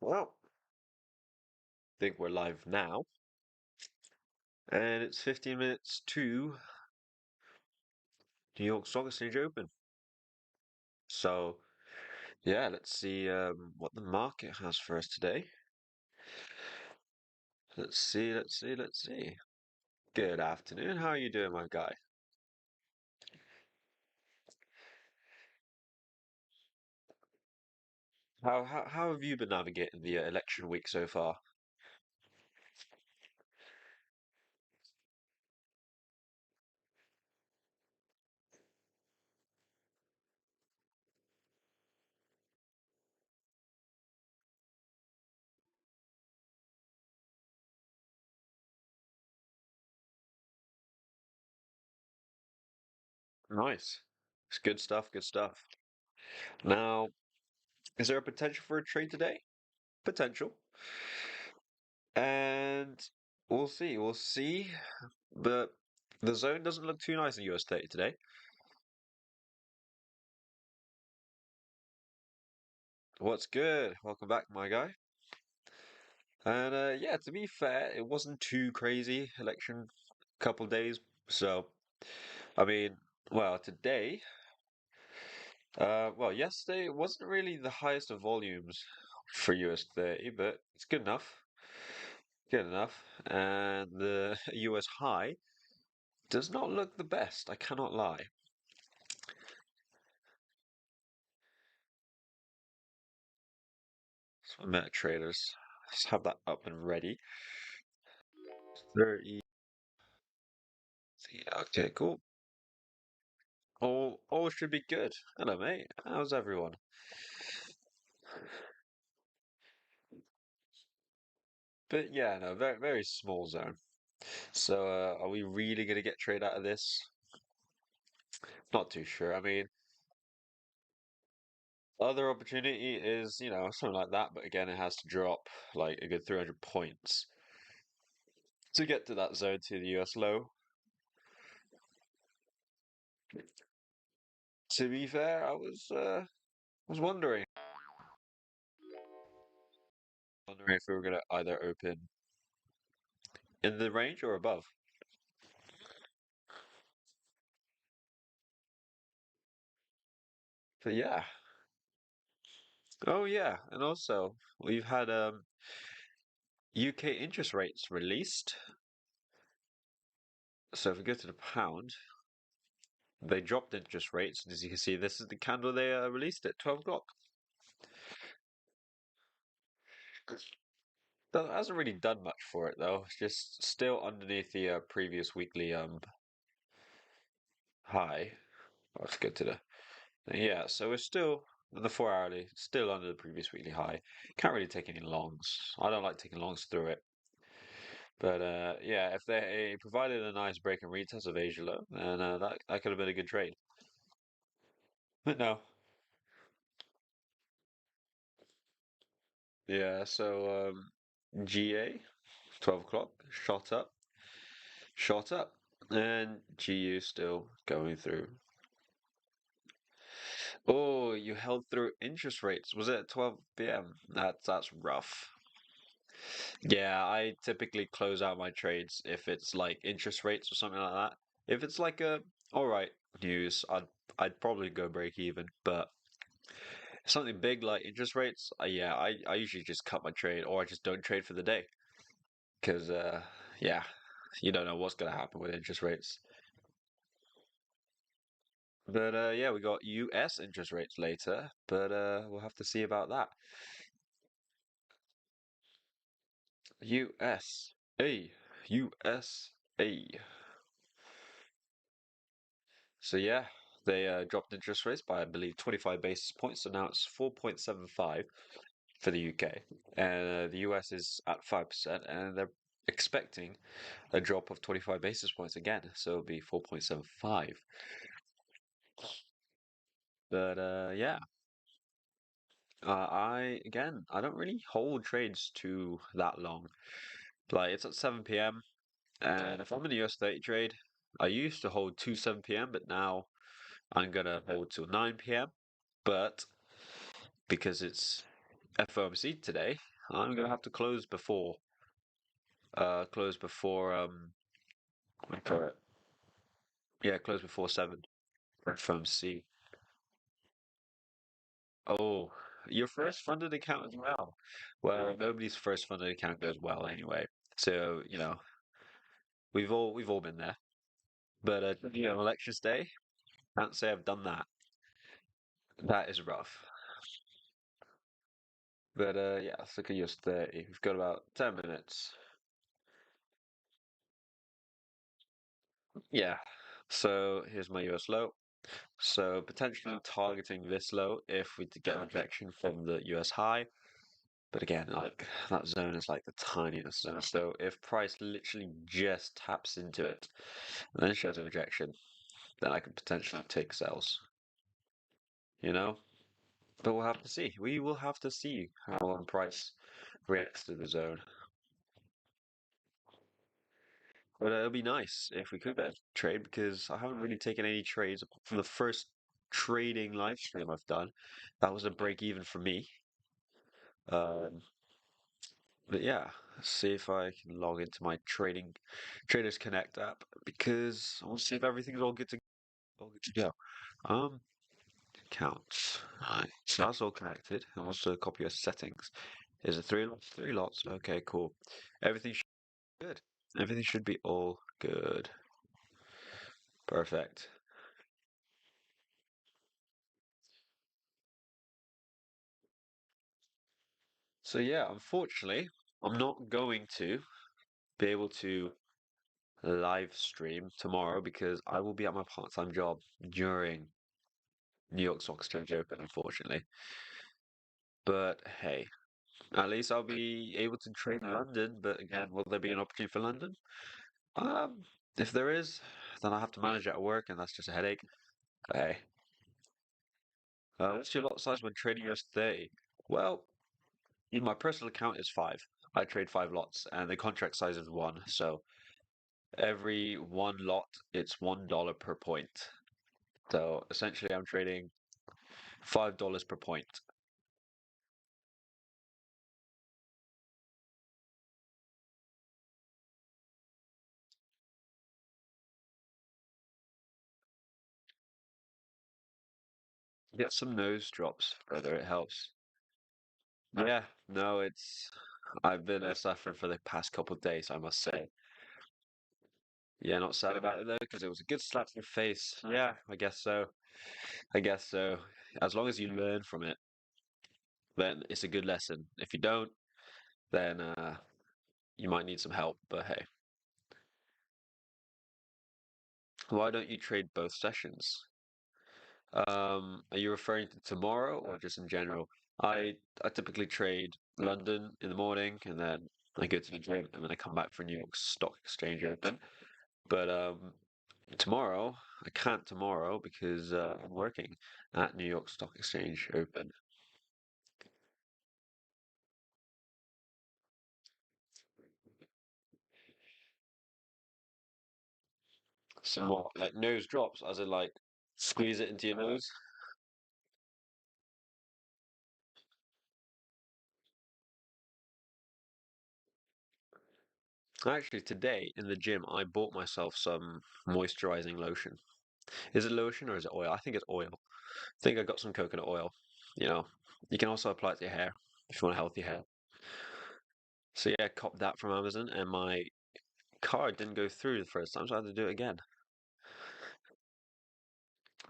Well, I think we're live now, and it's 15 minutes to New York Stock Exchange Open. So, yeah, let's see what the market has for us today. Let's see. Good afternoon. How are you doing, my guy? How have you been navigating the election week so far? Nice. It's good stuff, good stuff. Now, is there a potential for a trade today? Potential. And we'll see. But the zone doesn't look too nice in US30 today. What's good? Welcome back, my guy. And yeah, to be fair, it wasn't too crazy election couple days. So, I mean, well, today, yesterday it wasn't really the highest of volumes for US30, but it's good enough. Good enough. And the US high does not look the best, I cannot lie. So, MetaTraders, let's have that up and ready. 30. Yeah, okay, cool. All should be good. Hello, mate. How's everyone? But yeah, no, very small zone. So are we really gonna get trade out of this? Not too sure. I mean, other opportunity is, something like that, but again, it has to drop like a good 300 points to get to that zone to the US low. To be fair, I was wondering if we were gonna either open in the range or above. But yeah. Oh yeah, and also we've had UK interest rates released. So if we go to the pound, they dropped interest rates, and as you can see, this is the candle they released at 12 o'clock. That hasn't really done much for it though. It's just still underneath the previous weekly high. Oh, let's go to the yeah. So we're still in the 4 hourly, still under the previous weekly high. Can't really take any longs. I don't like taking longs through it. But yeah, if they provided a nice break and retest of Asia low, then that could have been a good trade. But no. Yeah. So GA 12 o'clock shot up, and GU still going through. Oh, you held through interest rates. Was it at 12 p.m.? That's rough. Yeah, I typically close out my trades if it's like interest rates or something like that. If it's like a all right news, I'd probably go break even. But something big like interest rates, yeah, I usually just cut my trade or I just don't trade for the day because yeah, you don't know what's gonna happen with interest rates. But yeah, we got US interest rates later, but we'll have to see about that. USA. USA. So yeah, they dropped interest rates by I believe 25 basis points, so now it's 4.75 for the UK, and the US is at 5%, and they're expecting a drop of 25 basis points again, so it'll be 4.75. But yeah, I don't really hold trades to that long. Like it's at 7 p.m. and if I'm in a US30 trade, I used to hold to 7 p.m. but now I'm gonna hold till 9 p.m. But because it's FOMC today. I'm gonna have to close before what do you call it? Yeah, close before 7 for FOMC. Oh, your first funded account as well. Well, nobody's first funded account goes well anyway. So, we've all been there. But elections day, can't say I've done that. That is rough. But yeah, let's look at US30. We've got about 10 minutes. Yeah. So here's my US low. So potentially targeting this low if we did get a rejection from the US high. But again, like that zone is like the tiniest zone. So if price literally just taps into it and then shows a rejection, then I could potentially take sells, you know? But we'll have to see. We will have to see how long price reacts to the zone. But it'll be nice if we could get a trade because I haven't really taken any trades apart from the first trading live stream I've done. That was a break even for me. Um, but yeah, let's see if I can log into my Traders Connect app because I want to see if everything's all good to go. Um, Accounts. Right, so that's all connected. I want to copy your settings. Is it three lots? Three lots. Okay, cool. Everything should be good. Everything should be all good. Perfect. So yeah, unfortunately, I'm not going to be able to live stream tomorrow because I will be at my part-time job during New York Stock Exchange Open, unfortunately. But hey, at least I'll be able to trade in London. But again, will there be an opportunity for London? Um, if there is, then I have to manage it at work, and that's just a headache. Hey, what's your lot size when trading US30? Well, in my personal account is five. I trade five lots, and the contract size is one. So every one lot, it's $1 per point. So essentially, I'm trading $5 per point. Get some nose drops, whether it helps. Yeah, no, I've been suffering for the past couple of days, I must say. Yeah, not sad about it though, because it was a good slap in the face. Yeah, I guess so. I guess so. As long as you learn from it, then it's a good lesson. If you don't, then you might need some help. But hey, why don't you trade both sessions? Are you referring to tomorrow or just in general? I typically trade London in the morning and then I go to the gym and then I come back for New York Stock Exchange Open. But tomorrow I can't tomorrow because I'm working at New York Stock Exchange Open. So what, like nose drops, as in like squeeze it into your nose? Actually, today in the gym, I bought myself some moisturizing lotion. Is it lotion or is it oil? I think it's oil. I think I got some coconut oil. You know, you can also apply it to your hair if you want a healthy hair. So yeah, I copped that from Amazon, and my card didn't go through the first time, so I had to do it again.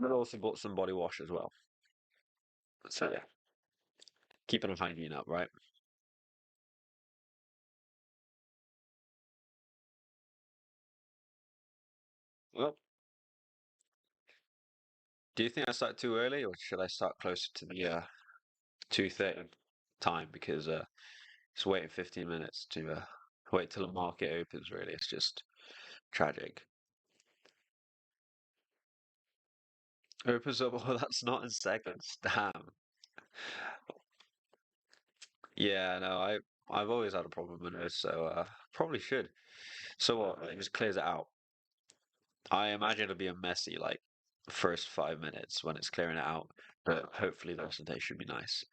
But I also bought some body wash as well. So yeah, keeping a hygiene up, right? Well, do you think I start too early, or should I start closer to the 2:30 time? Because just waiting 15 minutes to wait till the market opens. Really, it's just tragic. Opens up. Well, that's not in seconds. Damn. Yeah, no, I've always had a problem with this, so probably should. So what? It just clears it out. I imagine it'll be a messy like first 5 minutes when it's clearing it out, but hopefully the rest of the day should be nice.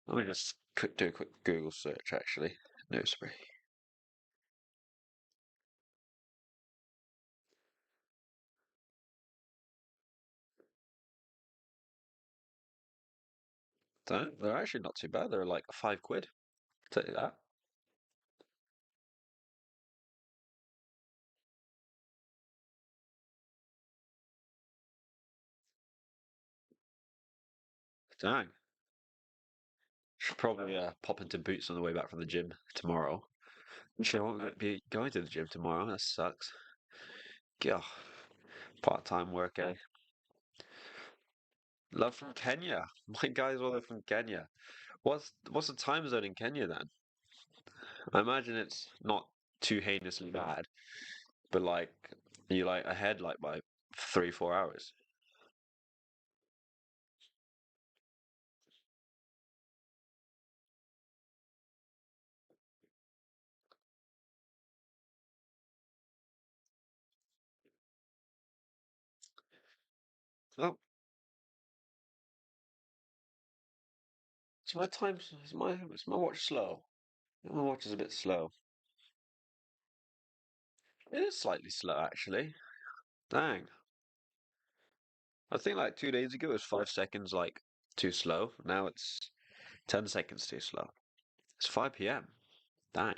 Let me just do a quick Google search actually. Nose spray. They're actually not too bad. They're like £5. Take that. Dang. Should probably pop into Boots on the way back from the gym tomorrow. Actually, I won't be going to the gym tomorrow. That sucks. Yeah, part-time work, eh? Love from Kenya. My guys all are from Kenya. What's the time zone in Kenya then? I imagine it's not too heinously bad, but like you like ahead like by 3, 4 hours. Oh, so my time's is my watch slow? My watch is a bit slow. It is slightly slow actually. Dang. I think like 2 days ago it was 5 seconds like too slow. Now it's 10 seconds too slow. It's 5 p.m. Dang.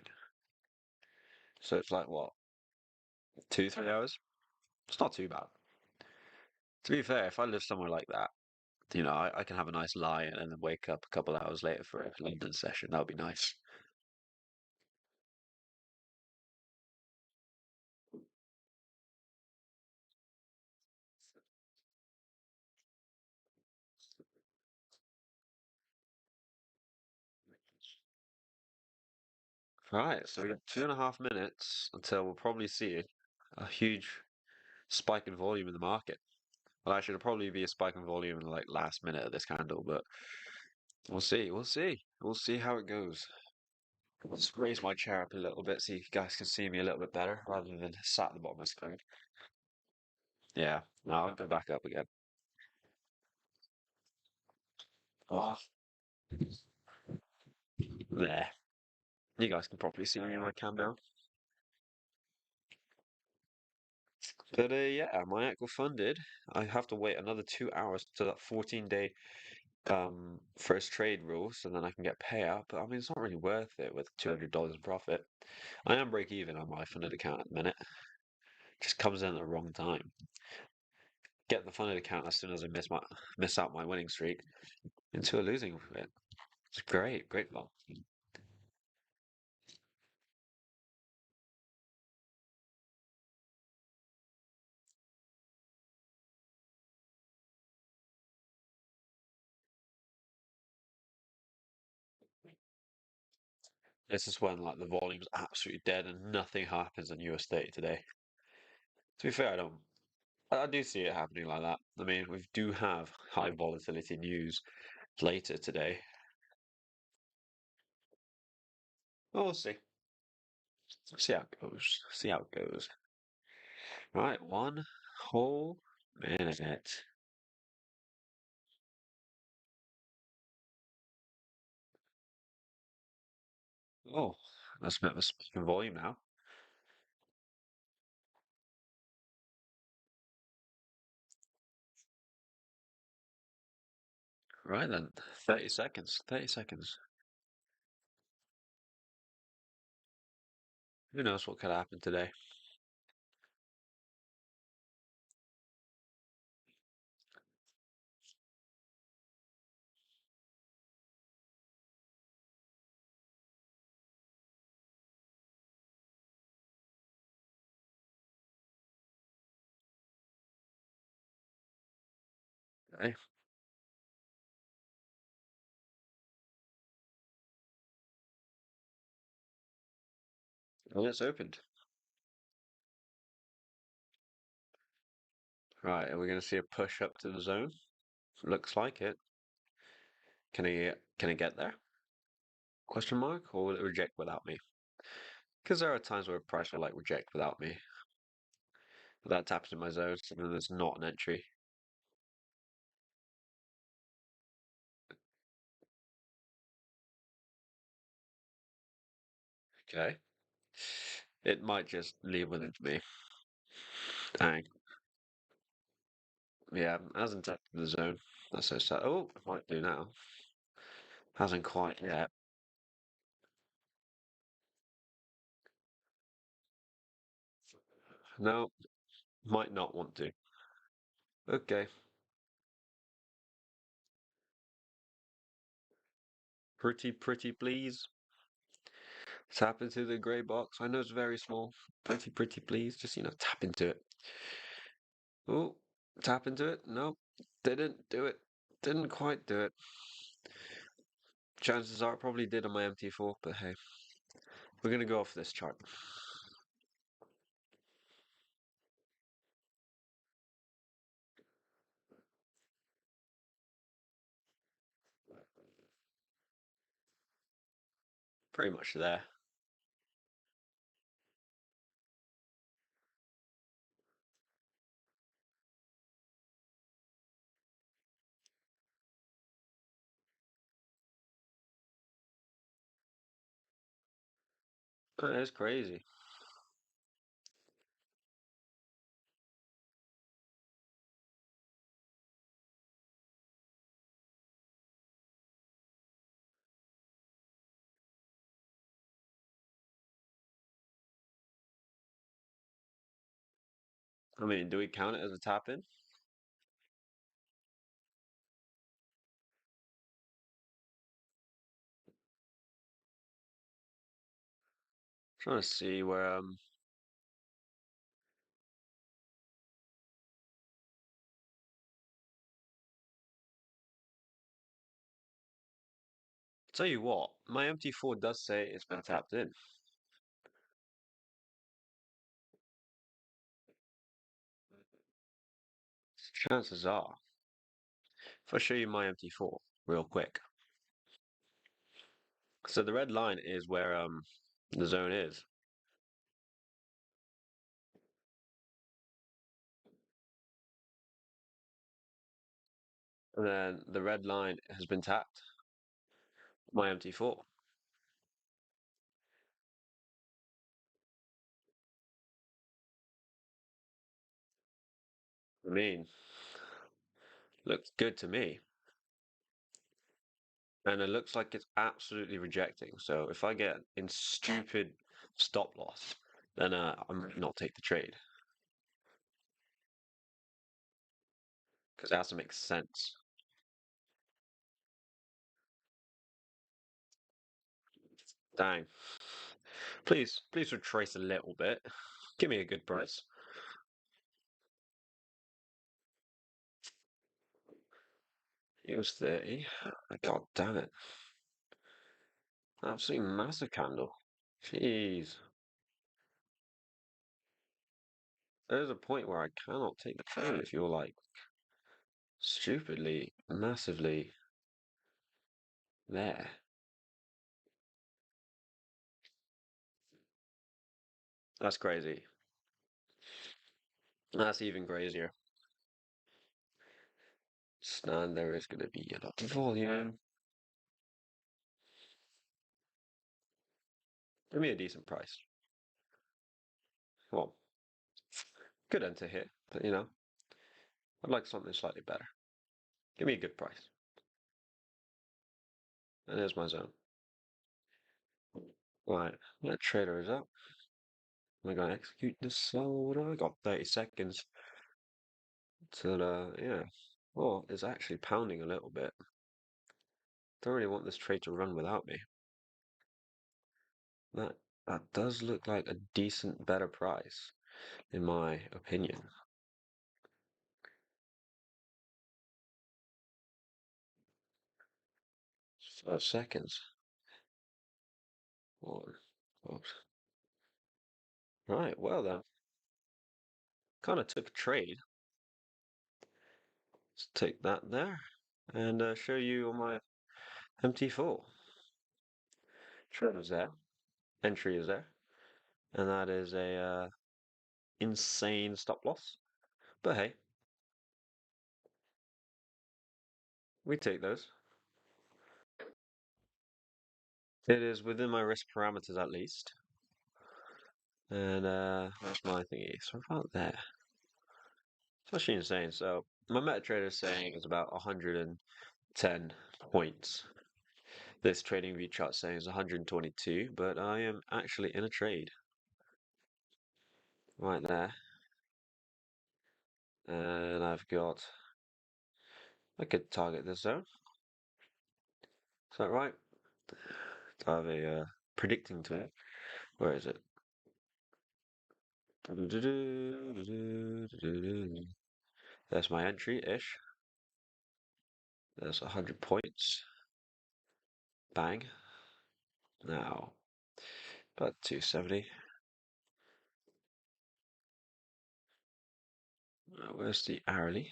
So it's like what, 2, 3 hours? It's not too bad. To be fair, if I live somewhere like that, I can have a nice lie and then wake up a couple of hours later for a London session. That would be nice. Right, so we got 2.5 minutes until we'll probably see a huge spike in volume in the market. Well, actually, it'll probably be a spike in volume in like last minute of this candle, but we'll see. We'll see. We'll see how it goes. Let's raise my chair up a little bit, see if you guys can see me a little bit better, rather than sat at the bottom of the screen. Yeah, now I'll go back up again. Oh, there. You guys can probably see me on my cam now. But yeah, my act funded. I have to wait another 2 hours to that 14-day first trade rule, so then I can get payout. But I mean, it's not really worth it with $200 in profit. I am break even on my funded account at the minute. Just comes in at the wrong time. Get the funded account as soon as I miss out my winning streak into a losing bit. It's great, great fun. This is when like the volume's absolutely dead and nothing happens in US30 today. To be fair, I don't. I do see it happening like that. I mean, we do have high volatility news later today. Well, we'll see. See how it goes. See how it goes. Right, 1 whole minute. Oh, that's a bit of a spike in volume now. Right then, 30 seconds. 30 seconds. Who knows what could happen today? Okay. Well, it's opened. Right, are we going to see a push up to the zone? Looks like it. Can it get there? Question mark? Or will it reject without me? Because there are times where a price will like reject without me. But that taps in my zone, so then there's not an entry. Okay. It might just leave with it to me. Dang. Yeah, hasn't tapped the zone. That's so sad. Oh, it might do now. Hasn't quite yet. No, might not want to. Okay. Pretty please. Tap into the grey box. I know it's very small. Pretty please. Just, tap into it. Oh, tap into it. Nope. Didn't do it. Didn't quite do it. Chances are it probably did on my MT4, but hey. We're gonna go off this chart. Pretty much there. That is crazy. I mean, do we count it as a tap in? Trying to see where tell you what, my MT4 does say it's been tapped in. Chances are, if I show you my MT4 real quick. So the red line is where the zone is. And then the red line has been tapped. My MT4. I mean, looks good to me. And it looks like it's absolutely rejecting. So if I get in stupid stop loss, then I might not take the trade because it has to make sense. Dang. Please retrace a little bit. Give me a good price. US30. God damn it. Absolutely massive candle. Jeez. There's a point where I cannot take the trade if you're like stupidly, massively there. That's crazy. That's even crazier. And there is going to be a lot of volume. Give me a decent price. Well, good enter here, but I'd like something slightly better. Give me a good price. And there's my zone. Right, that trader is up. Am I going to execute this sold? I got 30 seconds till, yeah. Well, it's actually pounding a little bit. Don't really want this trade to run without me. That that does look like a decent, better price, in my opinion. 5 seconds. One. Oops. Right, well then. Kind of took a trade. Let's take that there and show you on my MT4. Trade is there. Entry is there. And that is a insane stop loss. But hey, we take those. It is within my risk parameters at least. And that's my thingy. So about there. It's actually insane. So my MetaTrader is saying it's about 110 points. This trading view chart saying it's 122, but I am actually in a trade right there. And I've got, I could target this zone. Is that right? I have a predicting tool. Where is it? There's my entry-ish. There's 100 points. Bang. Now, about 270. Where's the hourly?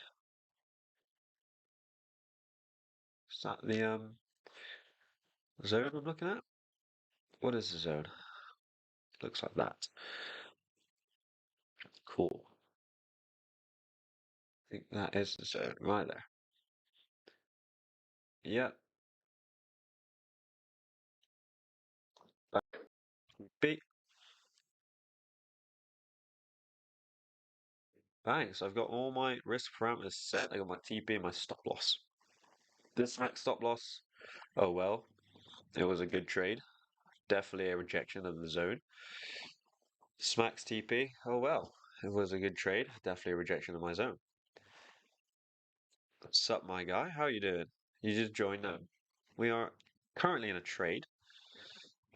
Is that the zone I'm looking at? What is the zone? Looks like that. Cool. I think that is the zone right there. Yep. Big bang. So I've got all my risk parameters set. I got my TP and my stop loss. This max stop loss, oh well, it was a good trade. Definitely a rejection of the zone. Smacks TP, oh well, it was a good trade. Definitely a rejection of my zone. Sup, my guy? How you doing? You just joined now. We are currently in a trade,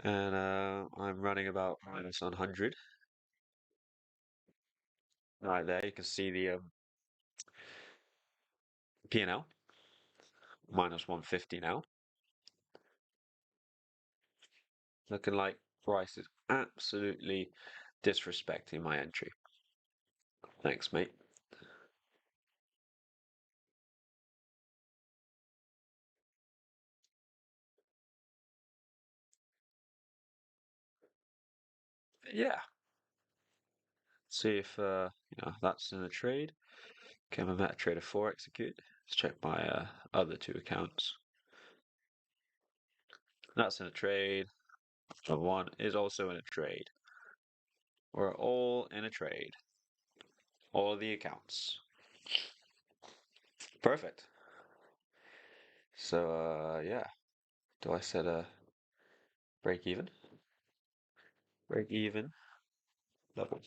and I'm running about minus 100. Right there, you can see the P&L, minus 150 now. Looking like price is absolutely disrespecting my entry. Thanks, mate. Yeah. See if that's in a trade. Okay, my MetaTrader 4 execute. Let's check my other two accounts. That's in a trade. The one is also in a trade. We're all in a trade. All the accounts. Perfect. So yeah. Do I set a break even? Break even level.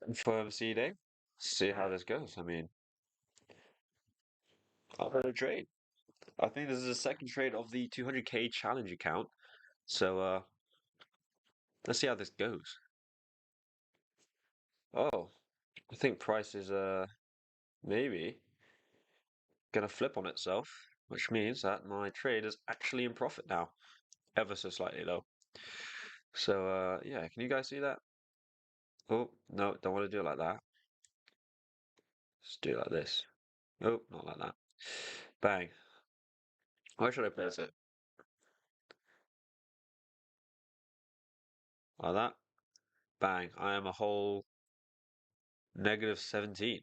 Confirm C day. See how this goes. I mean, I'm in a trade. I think this is the second trade of the 200k challenge account. So let's see how this goes. Oh, I think price is maybe gonna flip on itself, which means that my trade is actually in profit now, ever so slightly though. So yeah, can you guys see that? Oh, no, don't want to do it like that. Let's do it like this. Oh, not like that. Bang. Where should I place it? Like that. Bang. I am a whole negative 17.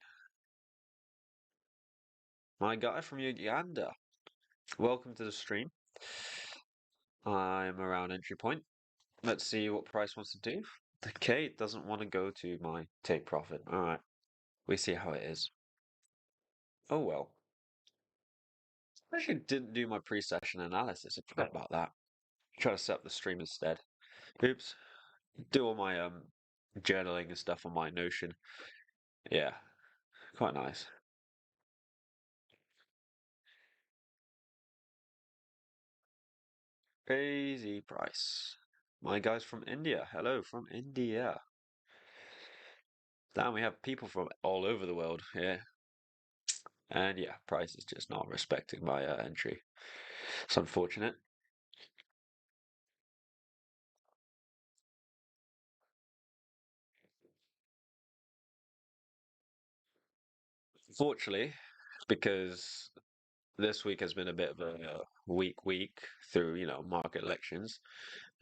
My guy from Uganda. Welcome to the stream. I'm around entry point. Let's see what price wants to do. Okay, it doesn't want to go to my take profit. All right, we see how it is. Oh well. I actually didn't do my pre-session analysis. I forgot about that. Try to set up the stream instead. Oops. Do all my journaling and stuff on my Notion. Yeah, quite nice. Crazy price. My guy's from India. Hello from India. Damn, we have people from all over the world here. And yeah, price is just not respecting my entry. It's unfortunate. Fortunately, because this week has been a bit of a week through, market elections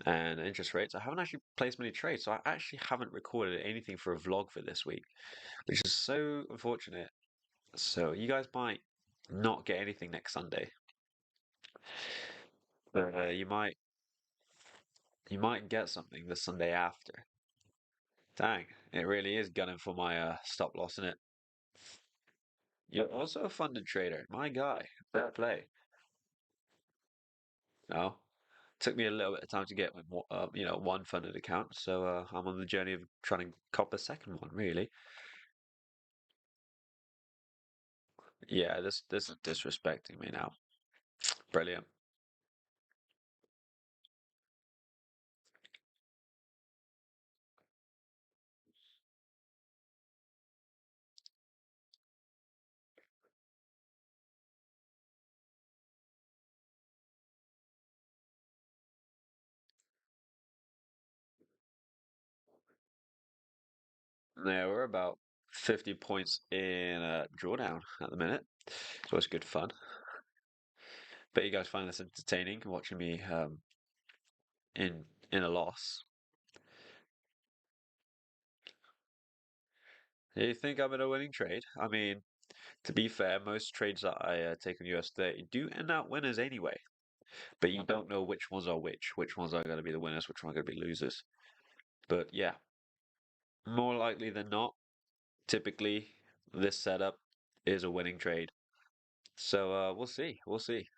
and interest rates. I haven't actually placed many trades, so I actually haven't recorded anything for a vlog for this week, which is so unfortunate. So you guys might not get anything next Sunday, but you might get something the Sunday after. Dang, it really is gunning for my stop loss, isn't it? You're also a funded trader, my guy. Fair play. No, took me a little bit of time to get one funded account, so I'm on the journey of trying to cop a second one, really. Yeah, this is disrespecting me now. Brilliant. Yeah, we're about 50 points in drawdown at the minute, so it's good fun. Bet you guys find this entertaining, watching me in a loss. Do you think I'm in a winning trade? I mean, to be fair, most trades that I take on US30 do end out winners anyway, but you don't know which ones are which ones are going to be the winners, which ones are going to be losers. But yeah, more likely than not, typically this setup is a winning trade. So we'll see, we'll see.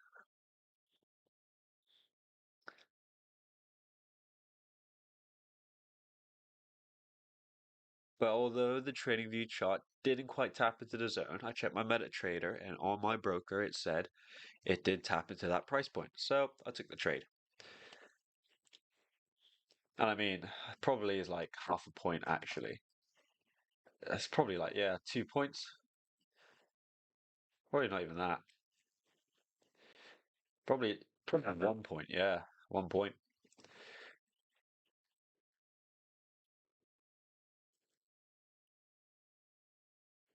But although the trading view chart didn't quite tap into the zone, I checked my MetaTrader and on my broker it said it did tap into that price point. So I took the trade. And I mean, probably is like half a point actually. That's probably like, yeah, 2 points. Probably not even that. Probably 1 point, yeah. 1 point.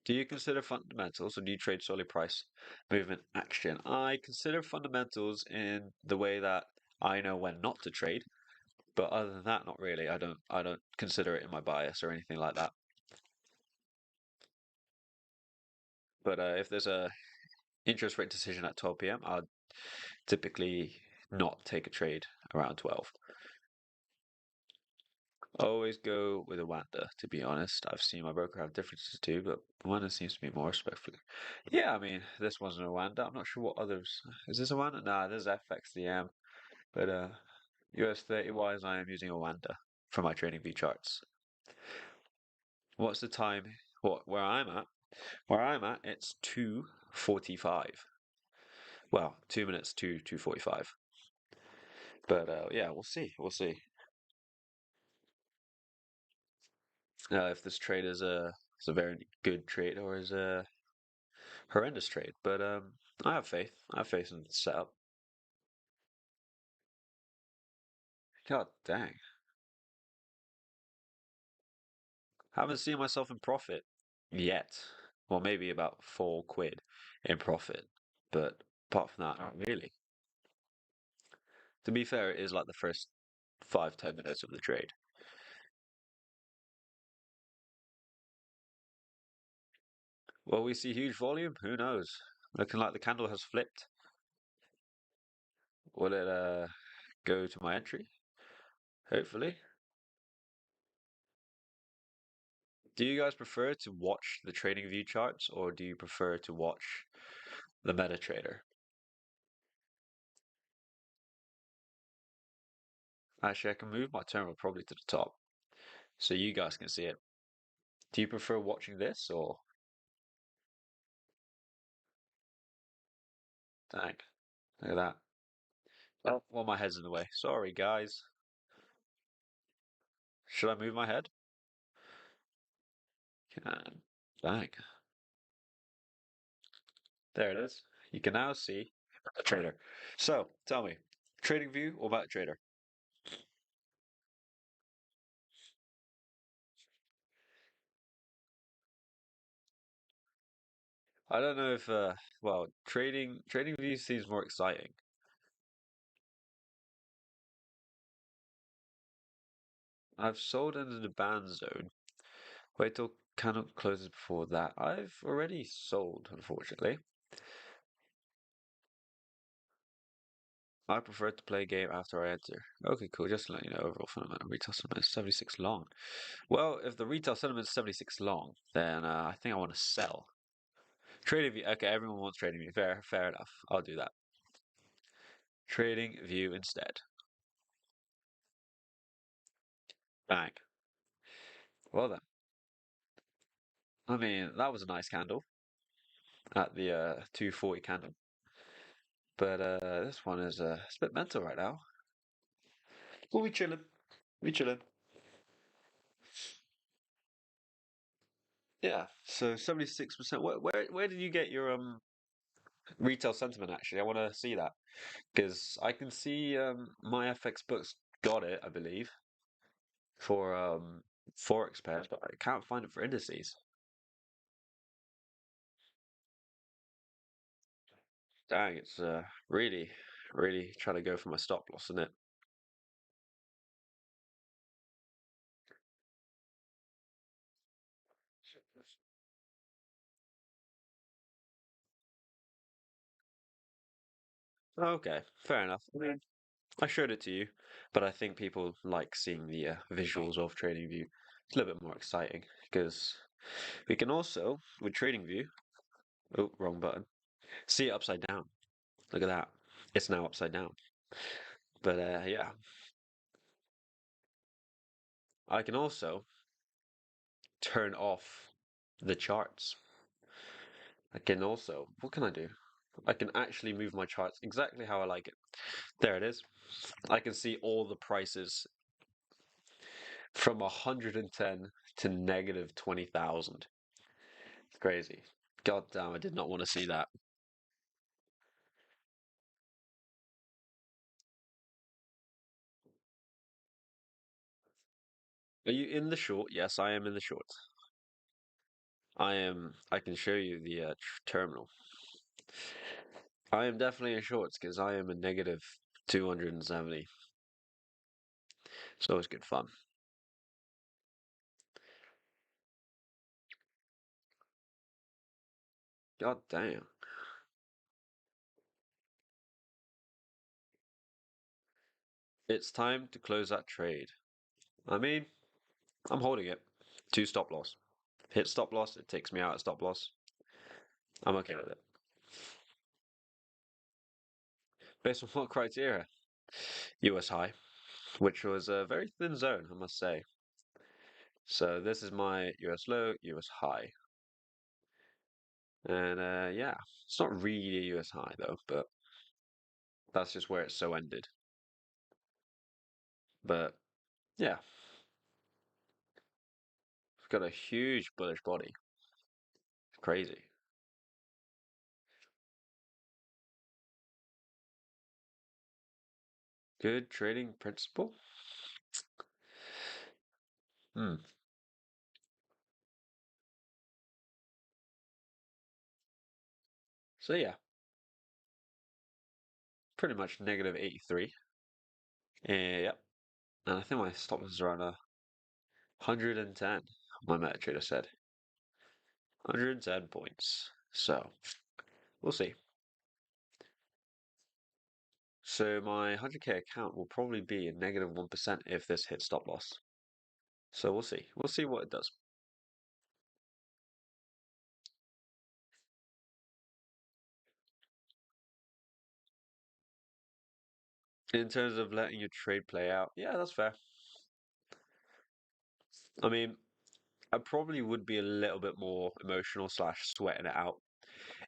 Do you consider fundamentals or do you trade solely price movement action? I consider fundamentals in the way that I know when not to trade, but other than that, not really. I don't consider it in my bias or anything like that. But if there's a interest rate decision at 12 p.m., I'd typically not take a trade around 12. Always go with a Wanda, to be honest. I've seen my broker have differences too, but Wanda seems to be more respectful. Yeah, I mean, this wasn't a Wanda. I'm not sure what others. Is this a Wanda? Nah, this is FXDM. But US30 wise, I am using a Wanda for my trading view charts. What's the time? Where I'm at? Where I'm at, it's 2:45. Well, 2 minutes to 2:45. But yeah, we'll see. We'll see. If this trade is a very good trade or is a horrendous trade. But I have faith. I have faith in the setup. God dang. Haven't seen myself in profit yet. Well, maybe about 4 quid in profit. But apart from that, not really. To be fair, it is like the first 5, 10 minutes of the trade. Will we see huge volume? Who knows? Looking like the candle has flipped. Will it go to my entry? Hopefully. Do you guys prefer to watch the trading view charts or do you prefer to watch the MetaTrader? Actually, I can move my terminal probably to the top so you guys can see it. Do you prefer watching this or dang? Look at that. Oh, well, my head's in the way. Sorry, guys. Should I move my head? Can. Dang. There it is. You can now see the trader. So, tell me, trading view or MetaTrader? I don't know if well, trading view seems more exciting. I've sold into the ban zone Wait till candle closes before that. I've already sold, unfortunately. I prefer to play a game after I enter. Okay, cool. Just to let you know, overall fundamental retail sentiment is 76 long. Well, if the retail sentiment is 76 long, then I think I want to sell. Trading view. Okay, everyone wants trading view. Fair enough. I'll do that. Trading view instead. Bang. Well then. I mean, that was a nice candle at the 240 candle. But this one is it's a bit mental right now. We'll be chilling. We chilling. Yeah. So 76%. Where did you get your retail sentiment actually? I want to see that because I can see my FX books got it, I believe, for forex pairs, but I can't find it for indices. Dang, it's really trying to go for my stop loss, isn't it? Okay, fair enough. I mean, I showed it to you, but I think people like seeing the visuals of TradingView. It's a little bit more exciting because we can also, with TradingView, oh, wrong button, see it upside down. Look at that. It's now upside down. But yeah, I can also turn off the charts. I can also, what can I do? I can actually move my charts exactly how I like it. There it is. I can see all the prices from 110 to negative 20,000. It's crazy. God damn, I did not want to see that. Are you in the short? Yes, I am in the short. I am. I can show you the terminal. I am definitely in shorts because I am a negative 270. It's always good fun. God damn. It's time to close that trade. I mean, I'm holding it. Two stop loss. Hit stop loss, it takes me out at stop loss. I'm okay with it. Based on what criteria? US high, which was a very thin zone, I must say. So this is my US low, US high. And yeah, it's not really a US high though, but that's just where it so ended. But yeah, it's got a huge bullish body. It's crazy. Good trading principle. Hmm. So yeah, pretty much negative 83. Yep. And I think my stop loss is around 110. My MetaTrader said 110 points. So we'll see. So my 100k account will probably be a negative 1% if this hits stop loss. So we'll see. We'll see what it does. In terms of letting your trade play out, yeah, that's fair. I mean, I probably would be a little bit more emotional slash sweating it out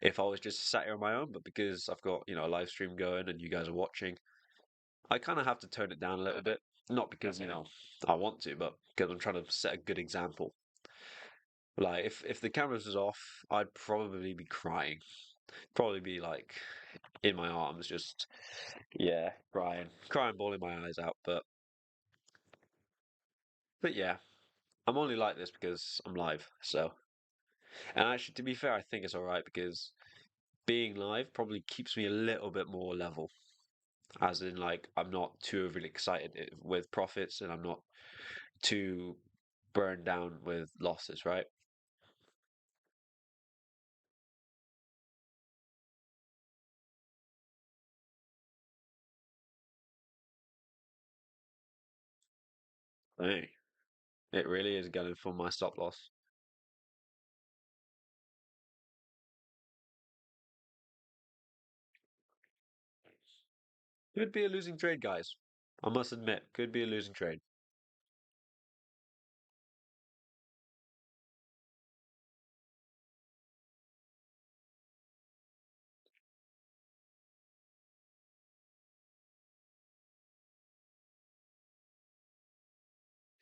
if I was just sat here on my own, but because I've got, a live stream going and you guys are watching, I kind of have to tone it down a little bit. Not because, I want to, but because I'm trying to set a good example. Like if the cameras was off, I'd probably be crying. Probably be like in my arms, just yeah, crying, bawling my eyes out. But yeah, I'm only like this because I'm live. So, and actually, to be fair, I think it's all right because being live probably keeps me a little bit more level. As in, like, I'm not too overly excited with profits, and I'm not too burned down with losses, right? Hey, it really is going for my stop loss. Could be a losing trade, guys. I must admit, could be a losing trade.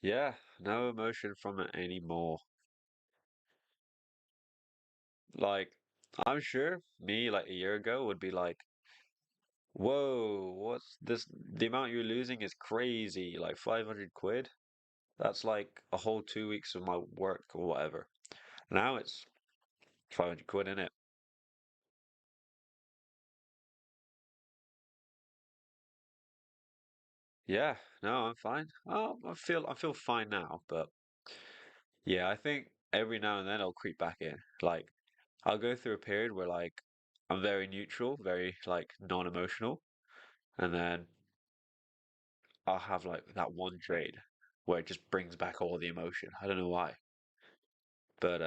Yeah, no emotion from it anymore. Like, I'm sure me like a year ago would be like, whoa, what's this? The amount you're losing is crazy. Like 500 quid? That's like a whole 2 weeks of my work or whatever. Now it's 500 quid in it. Yeah, no, I'm fine. Oh, I feel fine now, but yeah, I think every now and then I'll creep back in. Like I'll go through a period where like I'm very neutral, very like non-emotional, and then I'll have like that one trade where it just brings back all the emotion. I don't know why, but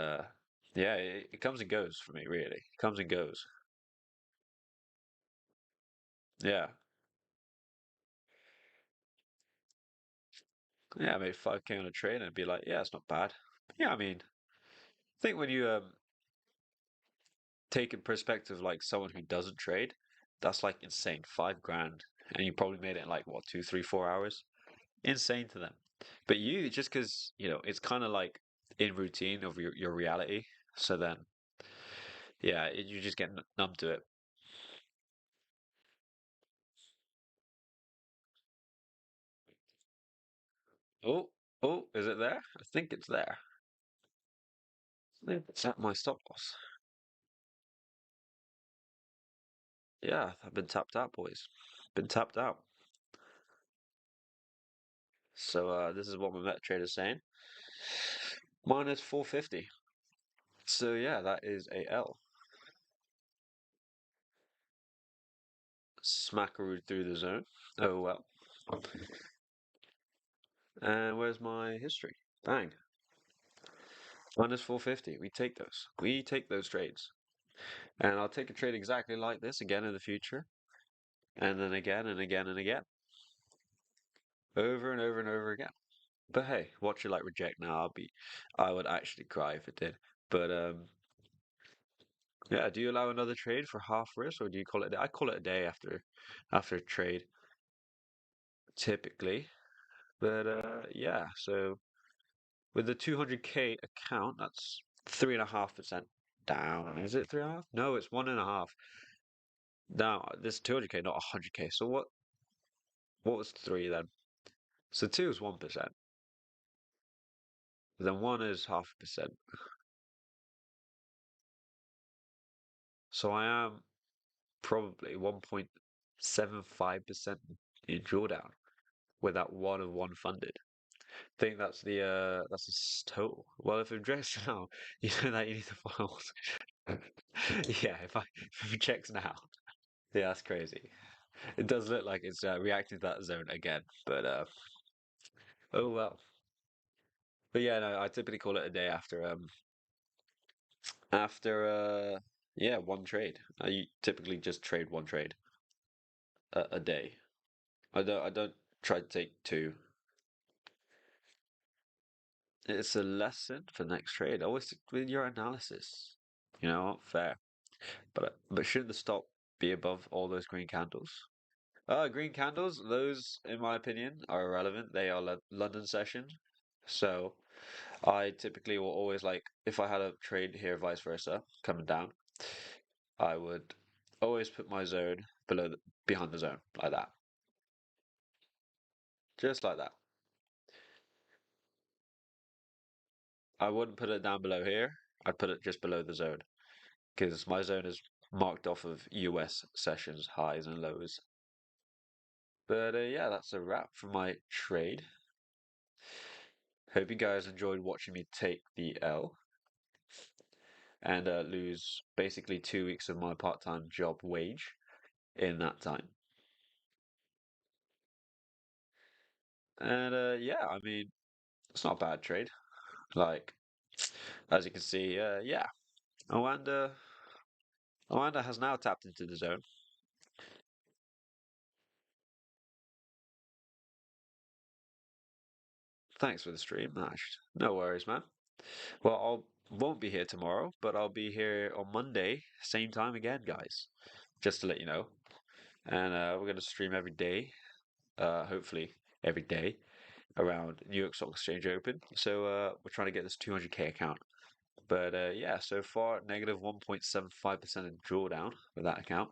yeah, it comes and goes for me, really. It comes and goes. Yeah, yeah, I made 5K on a trade and be like, yeah, it's not bad. Yeah, I mean, I think when you take in perspective like someone who doesn't trade, that's like insane. 5 grand, and you probably made it in like what 2, 3, 4 hours. Insane to them. But you, just because it's kind of like in routine of your reality. So then, yeah, you just get numb to it. Oh, oh, is it there? I think it's there. I think it's at my stop loss. Yeah, I've been tapped out, boys. Been tapped out. So this is what my MetaTrader's saying. Minus 450. So yeah, that is a L. Smackaroo through the zone. Oh well. And where's my history? Bang. Minus 450. We take those. We take those trades. And I'll take a trade exactly like this again in the future. And then again and again and again. Over and over and over again. But hey, watch it like reject now. I would actually cry if it did. But yeah, do you allow another trade for half risk or do you call it a day? I call it a day after a trade, typically. But yeah, so with the 200K account, that's 3.5% down. Is it 3.5? No, it's 1.5. Now this 200K, not 100K. So what was three then? So two is 1%. Then one is 0.5%. So I am probably 1.75% in drawdown with that one of one funded. I think that's the total. Well, if it rejects now, you know that you need to follow. Yeah, if it rejects now, yeah, that's crazy. It does look like it's reacting to that zone again, but oh well. But yeah, no, I typically call it a day after yeah, one trade. I typically just trade one trade a day. I don't try to take two. It's a lesson for next trade. Always stick with your analysis. Fair. But shouldn't the stop be above all those green candles? Green candles, those, in my opinion, are irrelevant. They are London session. So I typically will always like, if I had a trade here, vice versa, coming down, I would always put my zone behind the zone, like that. Just like that. I wouldn't put it down below here. I'd put it just below the zone because my zone is marked off of US sessions, highs and lows. But yeah, that's a wrap for my trade. Hope you guys enjoyed watching me take the L and lose basically 2 weeks of my part-time job wage in that time. And yeah, I mean, it's not a bad trade. Like, as you can see, yeah, Oanda has now tapped into the zone. Thanks for the stream, Nash. No worries, man. Well, I won't be here tomorrow, but I'll be here on Monday, same time again, guys. Just to let you know. And we're gonna stream every day, hopefully every day, around New York Stock Exchange Open. So we're trying to get this 200K account. But yeah, so far negative 1.75% in drawdown with that account.